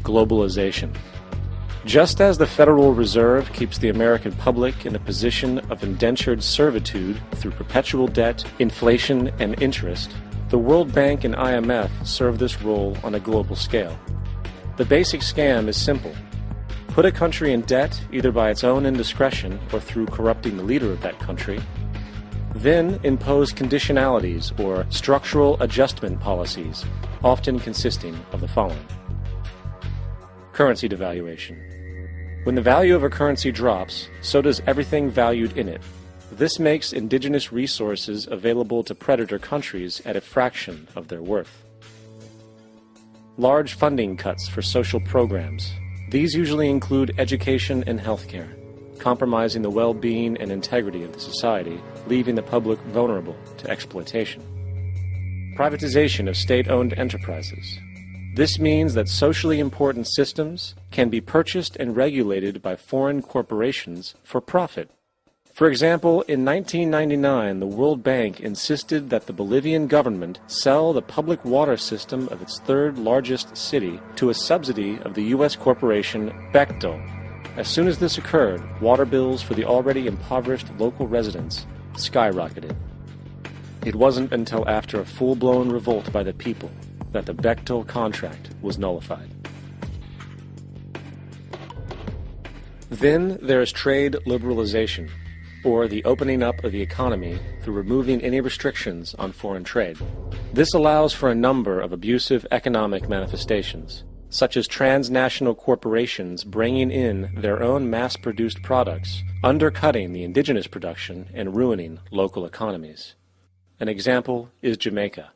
globalization. Just as the Federal Reserve keeps the American public in a position of indentured servitude through perpetual debt, inflation, and interest, the World Bank and IMF serve this role on a global scale. The basic scam is simple. Put a country in debt either by its own indiscretion or through corrupting the leader of that country. Then impose conditionalities or structural adjustment policies, often consisting of the following. Currency devaluation. When the value of a currency drops, so does everything valued in it. This makes indigenous resources available to predator countries at a fraction of their worth. Large funding cuts for social programs. These usually include education and healthcare, compromising the well-being and integrity of the society, leaving the public vulnerable to exploitation. Privatization of state-owned enterprises. This means that socially important systems can be purchased and regulated by foreign corporations for profit. For example, in 1999, the World Bank insisted that the Bolivian government sell the public water system of its third largest city to a subsidy of the U.S. corporation Bechtel. As soon as this occurred, water bills for the already impoverished local residents skyrocketed. It wasn't until after a full-blown revolt by the people that the Bechtel contract was nullified. Then there is trade liberalization, or the opening up of the economy through removing any restrictions on foreign trade. This allows for a number of abusive economic manifestations, such as transnational corporations bringing in their own mass-produced products, undercutting the indigenous production and ruining local economies. An example is Jamaica,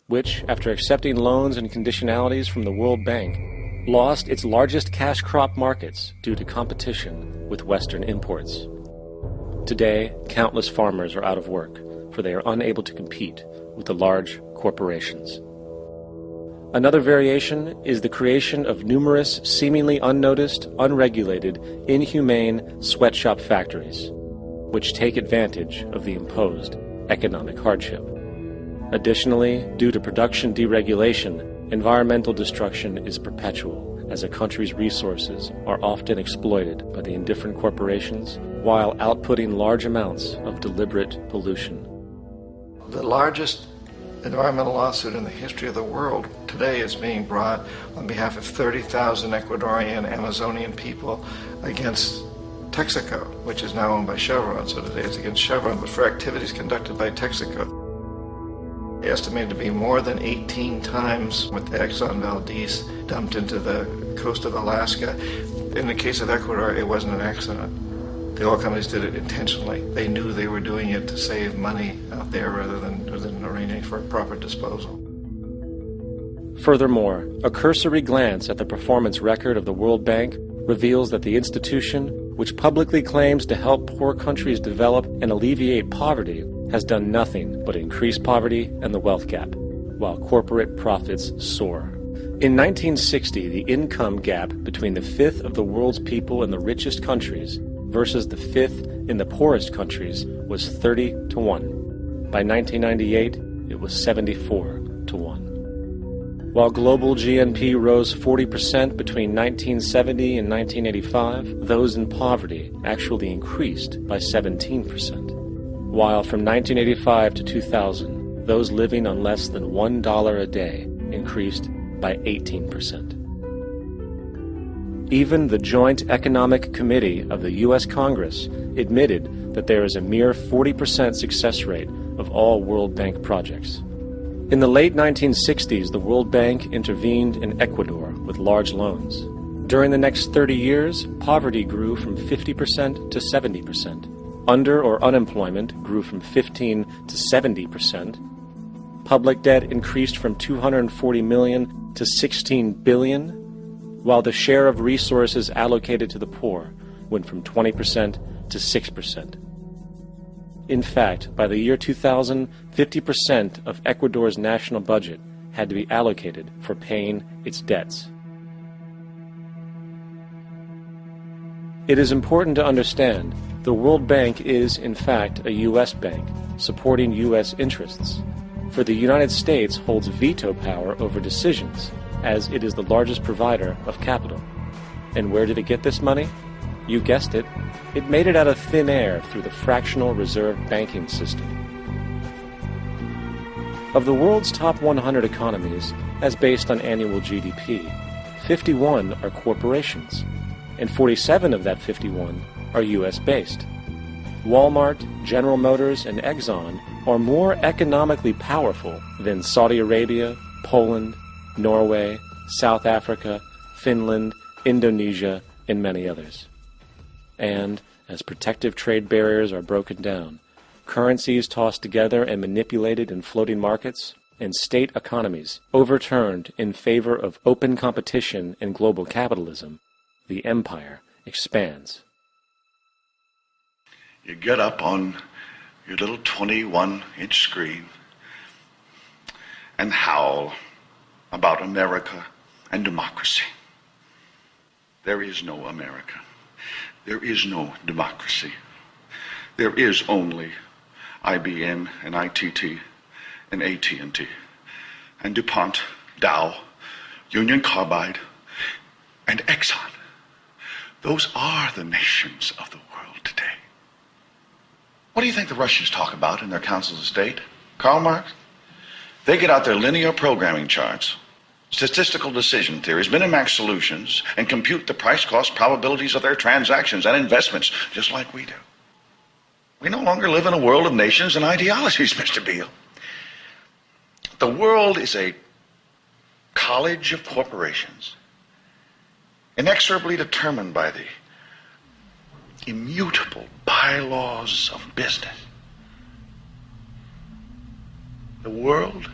which, after accepting loans and conditionalities from the World Bank, lost its largest cash crop markets due to competition with Western imports. Today, countless farmers are out of work, for they are unable to compete with the large corporations. Another variation is the creation of numerous seemingly unnoticed, unregulated, inhumane sweatshop factories, which take advantage of the imposed economic hardship. Additionally, due to production deregulation, environmental destruction is perpetual, as a country's resources are often exploited by the indifferent corporations while outputting large amounts of deliberate pollution. The largest environmental lawsuit in the history of the world today is being brought on behalf of 30,000 Ecuadorian Amazonian people against Texaco, which is now owned by Chevron. So today it's against Chevron, but for activities conducted by Texaco. Estimated to be more than 18 times what the Exxon Valdez dumped into the coast of Alaska. In the case of Ecuador, it wasn't an accident. The oil companies did it intentionally. They knew they were doing it to save money out there rather than arranging for proper disposal. Furthermore, a cursory glance at the performance record of the World Bank reveals that the institution, which publicly claims to help poor countries develop and alleviate poverty, has done nothing but increase poverty and the wealth gap, while corporate profits soar. In 1960, the income gap between the fifth of the world's people in the richest countries versus the fifth in the poorest countries was 30 to 1. By 1998, it was 74 to 1. While global GNP rose 40% between 1970 and 1985, those in poverty actually increased by 17%. While from 1985 to 2000, those living on less than $1 a day increased by 18%. Even the Joint Economic Committee of the U.S. Congress admitted that there is a mere 40% success rate of all World Bank projects. In the late 1960s, the World Bank intervened in Ecuador with large loans. During the next 30 years, poverty grew from 50% to 70%. Under or unemployment grew from 15 to 70%. Public debt increased from $240 million to $16 billion, while the share of resources allocated to the poor went from 20% to 6%. In fact, by the year 2000, 50% of Ecuador's national budget had to be allocated for paying its debts. It is important to understand the World Bank is, in fact, a U.S. bank, supporting U.S. interests. For the United States holds veto power over decisions, as it is the largest provider of capital. And where did it get this money? You guessed it. It made it out of thin air through the fractional reserve banking system. Of the world's top 100 economies, as based on annual GDP, 51 are corporations, and 47 of that 51 are U.S.-based. Walmart, General Motors, and Exxon are more economically powerful than Saudi Arabia, Poland, Norway, South Africa, Finland, Indonesia, and many others. And, as protective trade barriers are broken down, currencies tossed together and manipulated in floating markets, and state economies overturned in favor of open competition and global capitalism, the empire expands. You get up on your little 21-inch screen and howl about America and democracy. There is no America. There is no democracy. There is only IBM and ITT and AT&T and DuPont, Dow, Union Carbide, and Exxon. Those are the nations of the world today. What do you think the Russians talk about in their councils of state? Karl Marx? They get out their linear programming charts, statistical decision theories, Minimax solutions, and compute the price-cost probabilities of their transactions and investments, just like we do. We no longer live in a world of nations and ideologies, Mr. Beale. The world is a college of corporations, inexorably determined by the immutable bylaws of business. The world